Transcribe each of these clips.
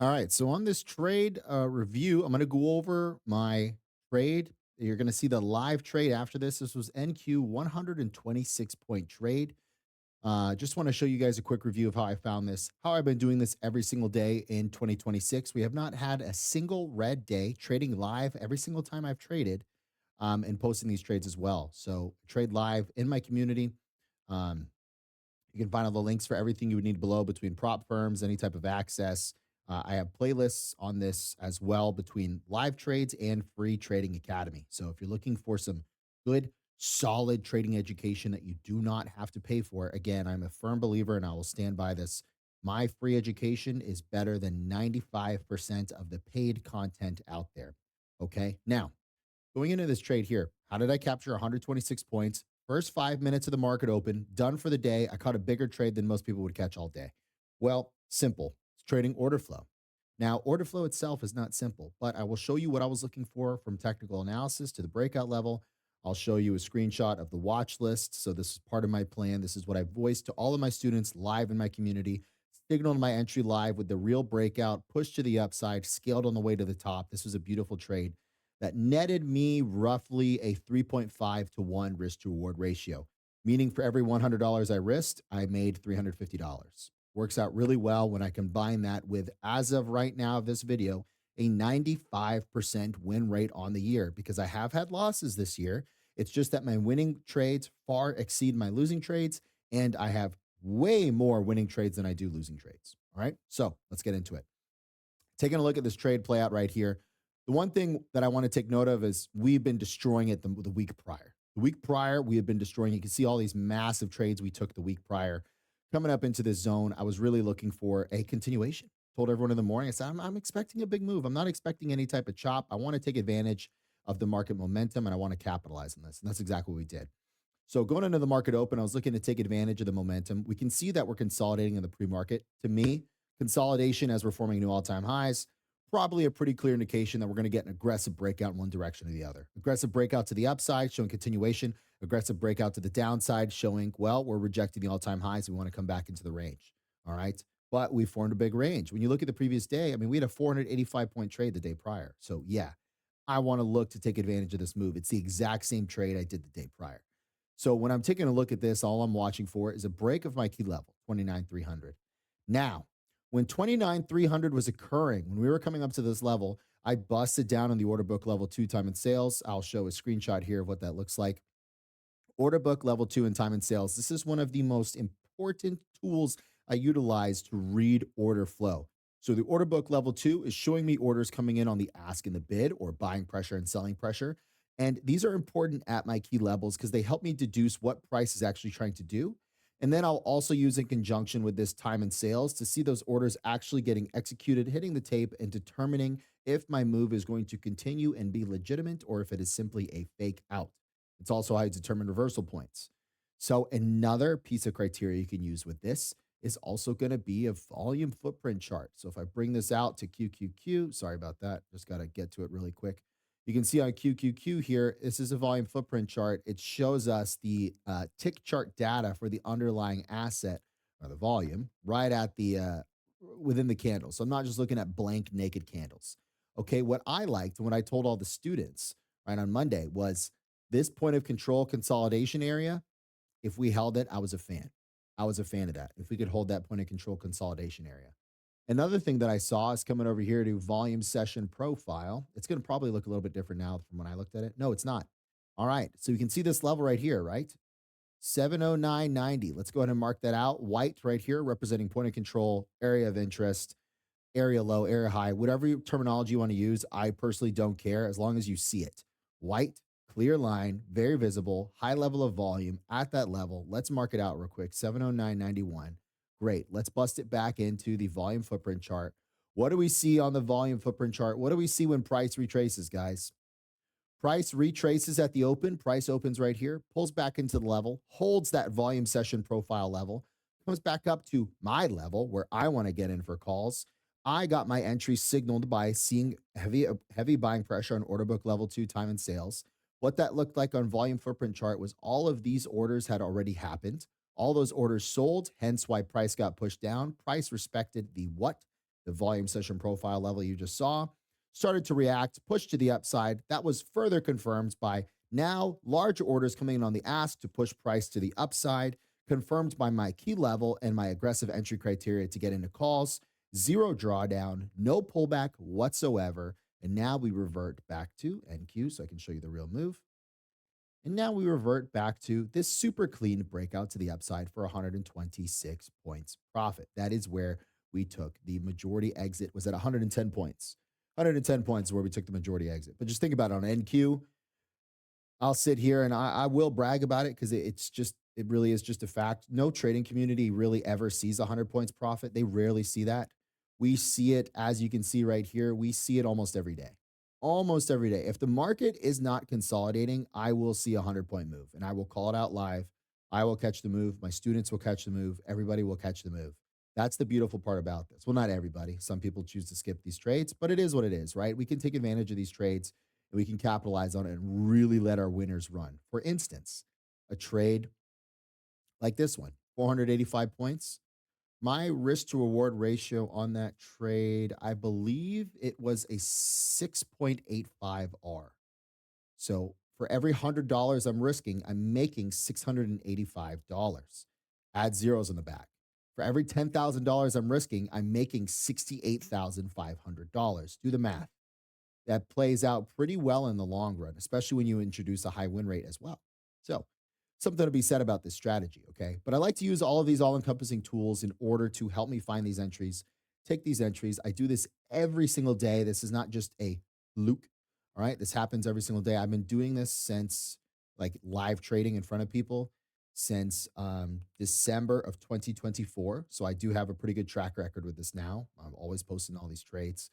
All right. So on this trade review, I'm going to go over my trade. You're going to see the live trade after this. This was NQ 126 point trade. Just want to show you guys a quick review of how I found this, how I've been doing this every single day in 2026. We have not had a single red day trading live every single time I've traded and posting these trades as well. So trade live in my community. Um, you can find all the links for everything you would need below between prop firms, any type of access. I have playlists on this as well between live trades and free trading academy. So if you're looking for some good, solid trading education that you do not have to pay for, again, I'm a firm believer and I will stand by this. My free education is better than 95% of the paid content out there. Okay. Now, going into this trade here, how did I capture 126 points? First 5 minutes of the market open, done for the day. I caught a bigger trade than most people would catch all day. Well, simple. It's trading order flow. Now, order flow itself is not simple, but I will show you what I was looking for from technical analysis to the breakout level. I'll show you a screenshot of the watch list. So, this is part of my plan. This is what I voiced to all of my students live in my community. Signaled my entry live with the real breakout, pushed to the upside, scaled on the way to the top. This was a beautiful trade that netted me roughly a 3.5 to 1 risk to reward ratio, meaning for every $100 I risked, I made $350. Works out really well when I combine that with, as of right now of this video, a 95% win rate on the year because I have had losses this year. It's just that my winning trades far exceed my losing trades, and I have way more winning trades than I do losing trades. All right. So let's get into it. Taking a look at this trade play out right here. The one thing that I want to take note of is we've been destroying it the week prior. The week prior, we have been destroying. You can see all these massive trades we took the week prior. Coming up into this zone, I was really looking for a continuation. Told everyone in the morning, I said, I'm expecting a big move. I'm not expecting any type of chop. I want to take advantage of the market momentum and I want to capitalize on this. And that's exactly what we did. So going into the market open, I was looking to take advantage of the momentum. We can see that we're consolidating in the pre-market. To me, consolidation as we're forming new all-time highs, probably a pretty clear indication that we're going to get an aggressive breakout in one direction or the other. Aggressive breakout to the upside, showing continuation. Aggressive breakout to the downside, showing, well, we're rejecting the all-time highs. We want to come back into the range. All right. But we formed a big range. When you look at the previous day, I mean, we had a 485-point trade the day prior. So, yeah, I want to look to take advantage of this move. It's the exact same trade I did the day prior. So when I'm taking a look at this, all I'm watching for is a break of my key level, 29,300. Now, when 29,300 was occurring, when we were coming up to this level, I busted down on the order book level 2 time and sales. I'll show a screenshot here of what that looks like. Order book level 2 and time and sales. This is one of the most important tools I utilize to read order flow. So the order book level 2 is showing me orders coming in on the ask and the bid or buying pressure and selling pressure. And these are important at my key levels because they help me deduce what price is actually trying to do. And then I'll also use in conjunction with this time and sales to see those orders actually getting executed, hitting the tape, and determining if my move is going to continue and be legitimate or if it is simply a fake out. It's also how you determine reversal points. So, another piece of criteria you can use with this is also going to be a volume footprint chart. So, if I bring this out to QQQ, sorry about that, just got to get to it really quick. You can see on QQQ here, this is a volume footprint chart. It shows us the tick chart data for the underlying asset or the volume right at the within the candle. So I'm not just looking at blank naked candles. Okay, what I liked and what I told all the students right on Monday was this point of control consolidation area. If we held it, I was a fan. I was a fan of that. If we could hold that point of control consolidation area. Another thing that I saw is coming over here to volume session profile. It's going to probably look a little bit different now from when I looked at it. No, it's not. All right. So you can see this level right here, right? 709.90. Let's go ahead and mark that out. White right here representing point of control, area of interest, area low, area high, whatever terminology you want to use. I personally don't care as long as you see it. White, clear line, very visible, high level of volume at that level. Let's mark it out real quick. 709.91. Great. Let's bust it back into the volume footprint chart. What do we see on the volume footprint chart? What do we see when price retraces, guys? Price retraces at the open. Price opens right here, pulls back into the level, holds that volume session profile level, comes back up to my level where I want to get in for calls. I got my entry signaled by seeing heavy buying pressure on order book level 2 time and sales. What that looked like on volume footprint chart was all of these orders had already happened. All those orders sold, hence why price got pushed down. Price respected the what? the volume session profile level you just saw, started to react, pushed to the upside. That was further confirmed by now larger orders coming in on the ask to push price to the upside, confirmed by my key level and my aggressive entry criteria to get into calls. Zero drawdown, no pullback whatsoever. And now we revert back to NQ so I can show you the real move. And now we revert back to this super clean breakout to the upside for 126 points profit. That is where we took the majority exit, was at 110 points. 110 points is where we took the majority exit. But just think about it on NQ. I'll sit here and I will brag about it because it really is just a fact. No trading community really ever sees 100 points profit. They rarely see that. We see it, as you can see right here, we see it almost every day. Almost every day. If the market is not consolidating, I will see a 100-point move and I will call it out live. I will catch the move. My students will catch the move. Everybody will catch the move. That's the beautiful part about this. Well, not everybody. Some people choose to skip these trades, but it is what it is, right? We can take advantage of these trades and we can capitalize on it and really let our winners run. For instance, a trade like this one, 485 points. My risk to reward ratio on that trade, I believe it was a 6.85 R. So for every $100 I'm risking, I'm making $685. Add zeros in the back. For every $10,000 I'm risking, I'm making $68,500. Do the math. That plays out pretty well in the long run, especially when you introduce a high win rate as well. So something to be said about this strategy, okay? But I like to use all of these all-encompassing tools in order to help me find these entries, take these entries. I do this every single day. This is not just a fluke, all right? This happens every single day. I've been doing this since like live trading in front of people since December of 2024. So I do have a pretty good track record with this now. I'm always posting all these trades.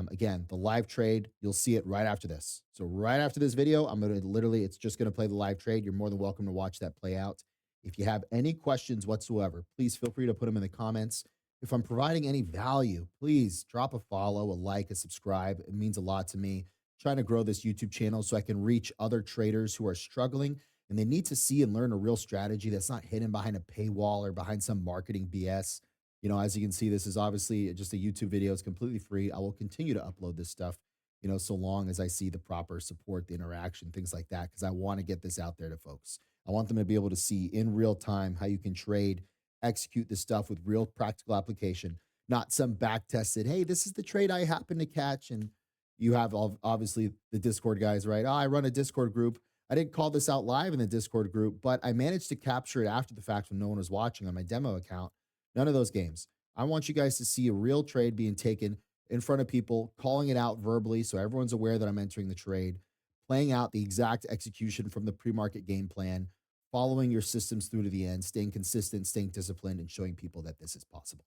Again, the live trade, you'll see it right after this. So right after this video, I'm going to literally, it's just going to play the live trade. You're more than welcome to watch that play out. If you have any questions whatsoever, please feel free to put them in the comments. If I'm providing any value, please drop a follow, a like, a subscribe. It means a lot to me. I'm trying to grow this YouTube channel so I can reach other traders who are struggling and they need to see and learn a real strategy that's not hidden behind a paywall or behind some marketing BS. You know, as you can see, this is obviously just a YouTube video. It's completely free. I will continue to upload this stuff, you know, so long as I see the proper support, the interaction, things like that, because I want to get this out there to folks. I want them to be able to see in real time how you can trade, execute this stuff with real practical application, not some back tested, hey, this is the trade I happen to catch. And you have obviously the Discord guys, right? Oh, I run a Discord group. I didn't call this out live in the Discord group, but I managed to capture it after the fact when no one was watching on my demo account. None of those games. I want you guys to see a real trade being taken in front of people, calling it out verbally so everyone's aware that I'm entering the trade, playing out the exact execution from the pre-market game plan, following your systems through to the end, staying consistent, staying disciplined, and showing people that this is possible.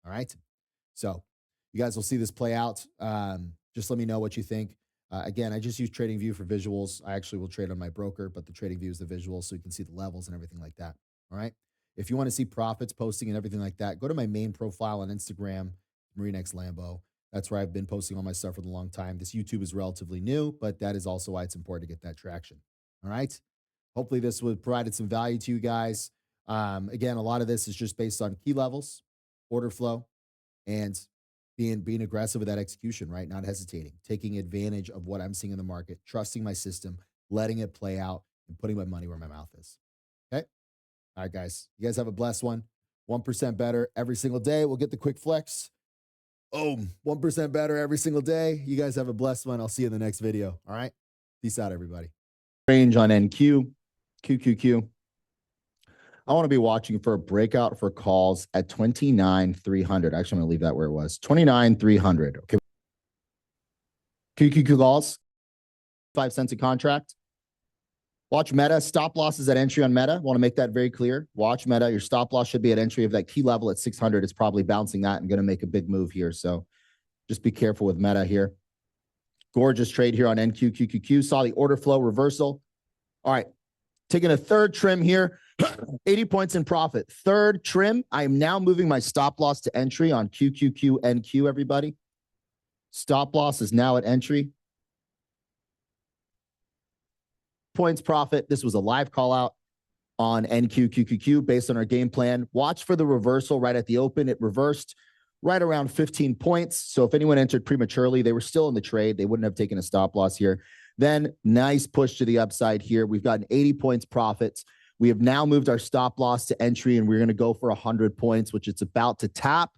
All right? So you guys will see this play out. Just let me know what you think. Again, I just use TradingView for visuals. I actually will trade on my broker, but the TradingView is the visual so you can see the levels and everything like that. All right? If you want to see profits, posting, and everything like that, go to my main profile on Instagram, MarineX Lambo. That's where I've been posting all my stuff for a long time. This YouTube is relatively new, but that is also why it's important to get that traction. All right. Hopefully this would provided some value to you guys. Again, a lot of this is just based on key levels, order flow, and being aggressive with that execution, right? Not hesitating, taking advantage of what I'm seeing in the market, trusting my system, letting it play out, and putting my money where my mouth is. Okay. All right, guys. You guys have a blessed one. 1% better every single day. We'll get the quick flex. Oh, 1% better every single day. You guys have a blessed one. I'll see you in the next video. All right. Peace out, everybody. Range on NQ, QQQ. I want to be watching for a breakout for calls at 29,300. Actually, I'm going to leave that where it was. 29,300. Okay. QQQ calls, 5 cents a contract. Watch Meta. Stop losses at entry on Meta. Want to make that very clear. Watch Meta. Your stop loss should be at entry of that key level at 600. It's probably bouncing that and going to make a big move here. So just be careful with Meta here. Gorgeous trade here on NQQQQ. Saw the order flow reversal. All right. Taking a third trim here. 80 points in profit. Third trim. I am now moving my stop loss to entry on QQQNQ, everybody. Stop loss is now at entry. Points profit. This was a live call out on NQQQQ based on our game plan. Watch for the reversal right at the open. It reversed, right around 15 points. So if anyone entered prematurely, they were still in the trade. They wouldn't have taken a stop loss here. Then nice push to the upside here. We've gotten 80 points profits. We have now moved our stop loss to entry, and we're going to go for 100 points, which it's about to tap.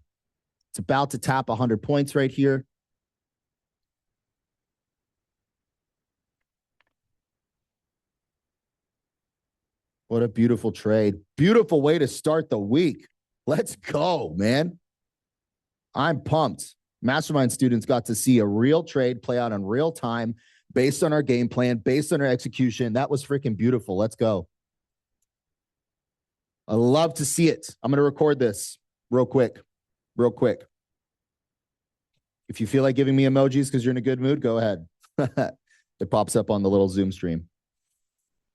It's about to tap 100 points right here. What a beautiful trade. Beautiful way to start the week. Let's go, man. I'm pumped. Mastermind students got to see a real trade play out in real time based on our game plan, based on our execution. That was freaking beautiful. Let's go. I love to see it. I'm going to record this real quick. If you feel like giving me emojis because you're in a good mood, go ahead. It pops up on the little Zoom stream.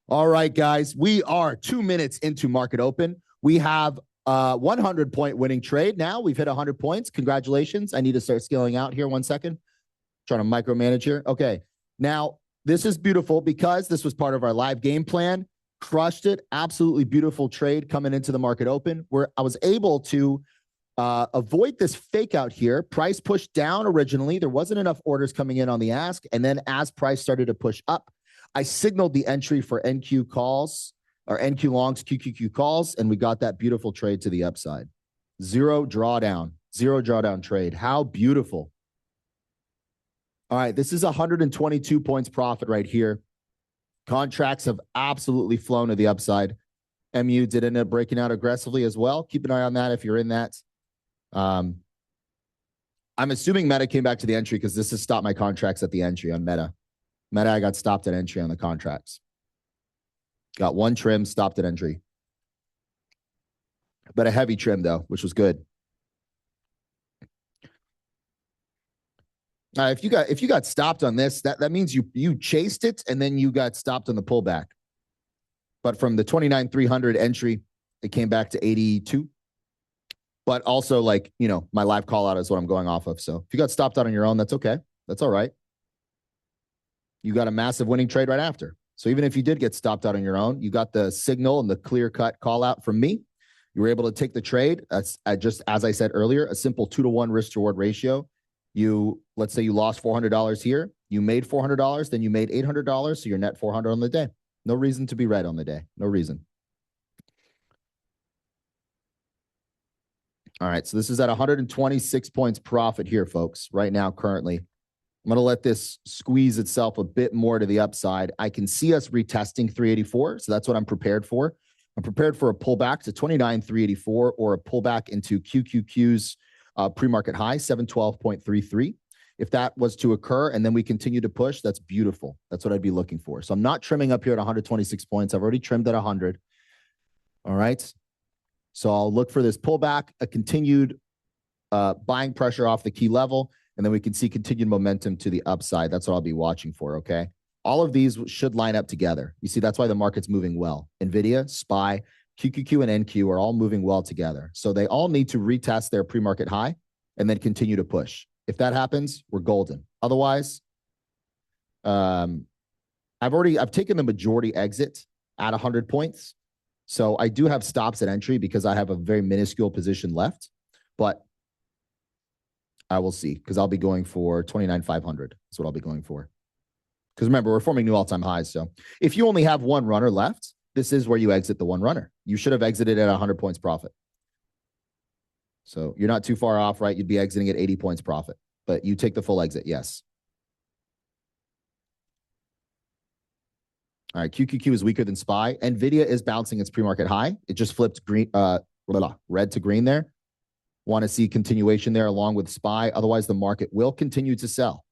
All right, guys, we are 2 minutes into market open. We have a 100-point winning trade. Now we've hit 100 points. Congratulations. I need to start scaling out here 1 second. Trying to micromanage here. Okay. Now, this is beautiful because this was part of our live game plan. Crushed it. Absolutely beautiful trade coming into the market open where I was able to avoid this fake out here. Price pushed down originally. There wasn't enough orders coming in on the ask. And then as price started to push up, I signaled the entry for NQ calls or NQ longs, QQQ calls, and we got that beautiful trade to the upside. Zero drawdown trade. How beautiful. All right, this is 122 points profit right here. Contracts have absolutely flown to the upside. MU did end up breaking out aggressively as well. Keep an eye on that if you're in that. I'm assuming Meta came back to the entry because this has stopped my contracts at the entry on Meta. Meta, I got stopped at entry on the contracts. Got one trim, stopped at entry. But a heavy trim, though, which was good. If you got stopped on this, that means you chased it and then you got stopped on the pullback. But from the 29,300 entry, it came back to 82. But also, like, you know, my live call out is what I'm going off of. So if you got stopped out on your own, that's okay. That's all right. You got a massive winning trade right after. So even if you did get stopped out on your own, you got the signal and the clear cut call out from me. You were able to take the trade. That's just, as I said earlier, a simple 2-to-1 risk to reward ratio. Let's say you lost $400 here. You made $400, then you made $800. So you're net 400 on the day. No reason to be red on the day. No reason. All right. So this is at 126 points profit here, folks, right now, currently. I'm going to let this squeeze itself a bit more to the upside. I can see us retesting 384. So that's what I'm prepared for. I'm prepared for a pullback to 29,384 or a pullback into QQQ's pre-market high, 712.33. If that was to occur and then we continue to push, that's beautiful. That's what I'd be looking for. So I'm not trimming up here at 126 points. I've already trimmed at 100. All right. So I'll look for this pullback, a continued buying pressure off the key level, and then we can see continued momentum to the upside. That's what I'll be watching for, okay? All of these should line up together. You see, that's why the market's moving well. NVIDIA, SPY, QQQ, and NQ are all moving well together. So they all need to retest their pre-market high and then continue to push. If that happens, we're golden. Otherwise, I've taken the majority exit at 100 points. So I do have stops at entry because I have a very minuscule position left, but I will see because I'll be going for 29,500. That's what I'll be going for. Because remember, we're forming new all-time highs. So if you only have one runner left, this is where you exit the one runner. You should have exited at 100 points profit. So you're not too far off, right? You'd be exiting at 80 points profit, but you take the full exit. Yes. All right. QQQ is weaker than SPY. NVIDIA is bouncing its pre-market high. It just flipped green, red to green there. Want to see continuation there along with SPY. Otherwise, the market will continue to sell.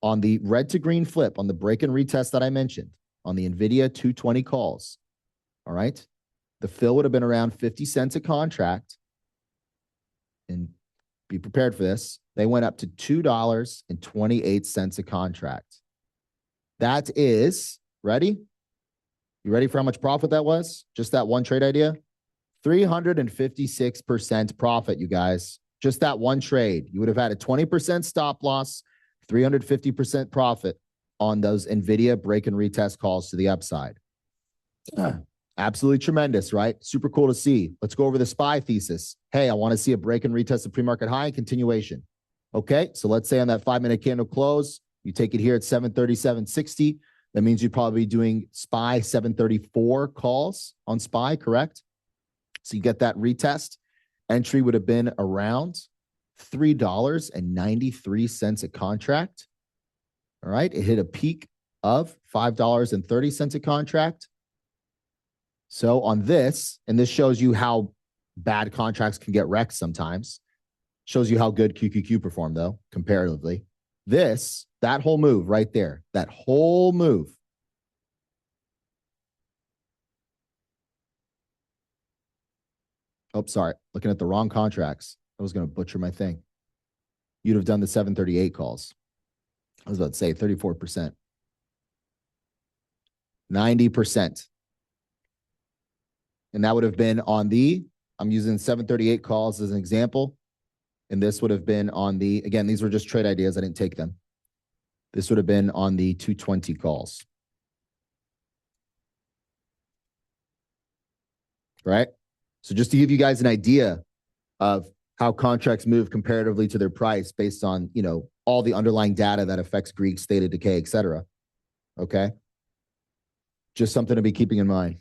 On the red to green flip, on the break and retest that I mentioned, on the NVIDIA 220 calls, all right, the fill would have been around 50 cents a contract. And be prepared for this. They went up to $2.28 a contract. That is, ready? You ready for how much profit that was? Just that one trade idea? 356% profit, you guys. Just that one trade. You would have had a 20% stop loss, 350% profit on those NVIDIA break and retest calls to the upside. Absolutely tremendous, right? Super cool to see. Let's go over the SPY thesis. Hey, I want to see a break and retest of pre-market high and continuation. Okay, so let's say on that 5-minute candle close, you take it here at 737.60. That means you'd probably be doing SPY 734 calls on SPY, correct? So you get that retest. Entry would have been around $3.93 a contract. All right, it hit a peak of $5.30 a contract. So on this, and this shows you how bad contracts can get wrecked sometimes. Shows you how good QQQ performed, though, comparatively. That whole move right there, that whole move. Oh, sorry. Looking at the wrong contracts. I was going to butcher my thing. You'd have done the 738 calls. I was about to say 34%. 90%. And that would have been on the, I'm using 738 calls as an example. And this would have been on the, again, these were just trade ideas. I didn't take them. This would have been on the 220 calls. Right? So just to give you guys an idea of how contracts move comparatively to their price based on, you know, all the underlying data that affects Greek state of decay, et cetera. Okay? Just something to be keeping in mind.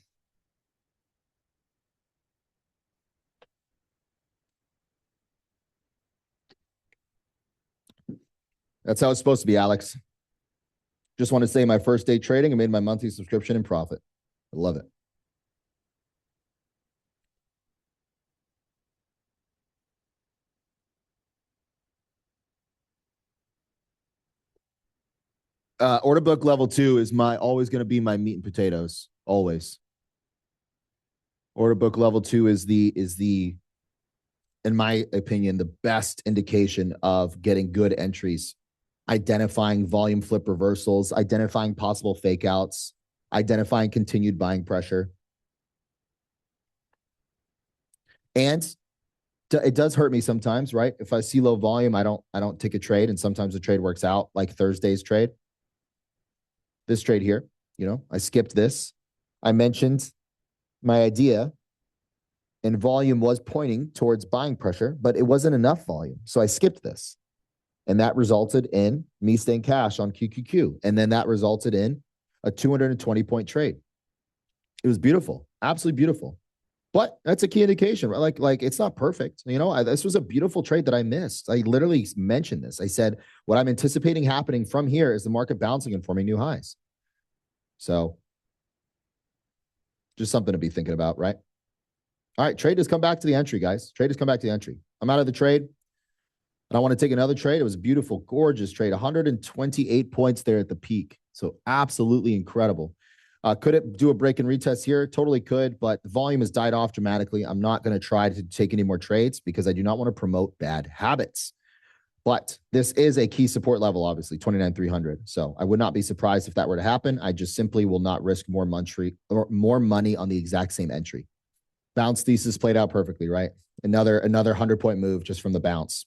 That's how it's supposed to be, Alex. Just want to say my first day trading, I made my monthly subscription in profit. I love it. Order book level 2 is always going to be my meat and potatoes. Always. Order book level 2 is the, in my opinion, the best indication of getting good entries. Identifying volume flip reversals, identifying possible fake outs, identifying continued buying pressure. And it does hurt me sometimes, right? If I see low volume, I don't take a trade, and sometimes the trade works out, like Thursday's trade. This trade here, you know, I skipped this. I mentioned my idea, and volume was pointing towards buying pressure, but it wasn't enough volume. So I skipped this. And that resulted in me staying cash on QQQ. And then that resulted in a 220-point trade. It was beautiful, absolutely beautiful. But that's a key indication, right? Like it's not perfect. You know, this was a beautiful trade that I missed. I literally mentioned this. I said, what I'm anticipating happening from here is the market bouncing and forming new highs. So just something to be thinking about, right? All right, trade has come back to the entry, guys. Trade has come back to the entry. I'm out of the trade. And I want to take another trade. It was a beautiful, gorgeous trade. 128 points there at the peak. So absolutely incredible. Could it do a break and retest here? Totally could, but the volume has died off dramatically. I'm not going to try to take any more trades because I do not want to promote bad habits. But this is a key support level, obviously, 29,300. So I would not be surprised if that were to happen. I just simply will not risk more money on the exact same entry. Bounce thesis played out perfectly, right? Another 100-point move just from the bounce.